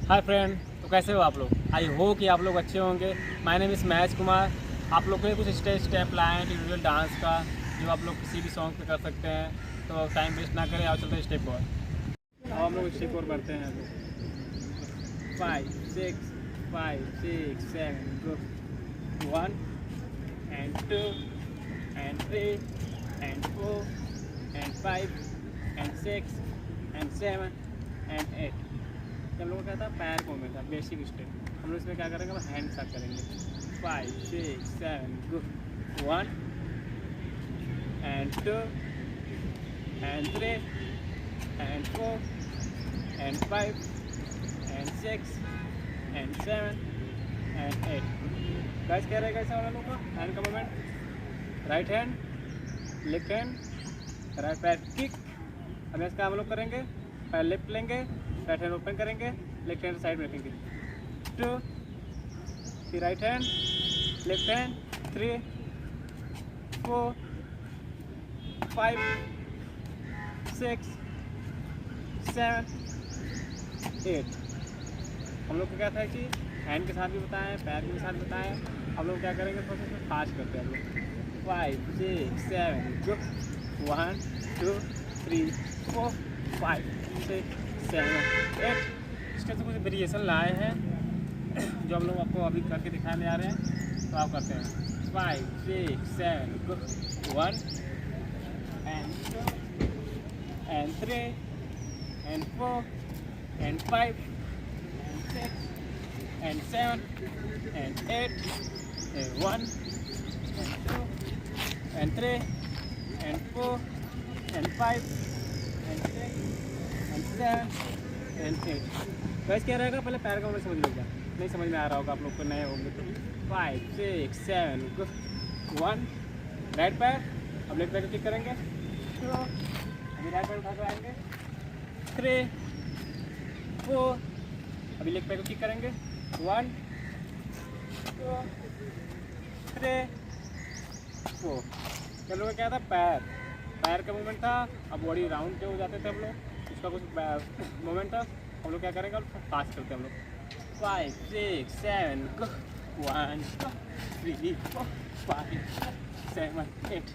Hi friend, तो कैसे हो आप लोग। आई होप कि आप लोग अच्छे होंगे। My name is Mahesh Kumar. आप लोग के लिए कुछ स्टेप लाए हैं ट्यूटोरियल डांस का, जो आप लोग किसी भी सॉन्ग पे कर सकते हैं। तो टाइम वेस्ट ना करें, आओ चलते हैं स्टेप और। अब हम लोग स्टेप और करते हैं। 5 6 5 6 7 गो। 1 and 2 and 3 and 4 and 5 and 6 and 7 and 8। हम लोग क्या था, पैर मूवमेंट था, बेसिक स्टेप। हम लोग इसमें क्या करेंगे, हम हैंड साथ करेंगे। 5 6 7 गो। 1 and 2 and 3 and 4 and 5 and 6 and 7 and 8। Guys क्या रहेगा ऐसा वाला लोग का हैंड का movement. Right hand, left hand, right पैर किक। हमें इसका हम लोग करेंगे, पैर लेफ्ट लेंगे, राइट हैंड ओपन करेंगे, लेफ्ट हैंड साइड में रखेंगे। 2, फिर राइट हैंड, लेफ्ट हैंड, 3 4 5 6 7 8। हम लोग को क्या था कि हैंड के साथ भी बताएं, पैर के साथ बताएं। हम लोग क्या करेंगे, थोड़ा सा फास्ट करते हैं हम लोग। 5 6 7 गो। 1 2 3 4 5 6 7 8। इसके तो कुछ वेरिएशन लाए हैं जो हम लोग आपको अभी करके दिखाने आ रहे हैं। तो आप करते हैं 5 6 7 गो। 1 and 2 and 3 and 4 and 5 and 6 and 7 and 8 and 1 and 2 and 3 and 4 and 5 and 6 and 7 and 8। वैसे क्या रहेगा, पहले पैर का मूवमेंट समझ लीजिए। नहीं समझ में आ रहा होगा आप लोग को, नए होंगे तो। 5 6 7 गो। 1 राइट पैर, अब लेफ्ट पैर किक करेंगे। 2 अभी राइट पैर उठा कर आएंगे। 3 4 अभी लेफ्ट पैर को किक करेंगे। 1 2 3 4। हम लोग का क्या था, पैर का मूवमेंट था। अब बॉडी राउंड पे हो जाते थे हम लोग, उसका कुछ मूवमेंट था। हम लोग क्या करेंगे, और फास्ट करते हैं हम लोग। 5 6 7 गो। 1 2 3 4 5 6 7 8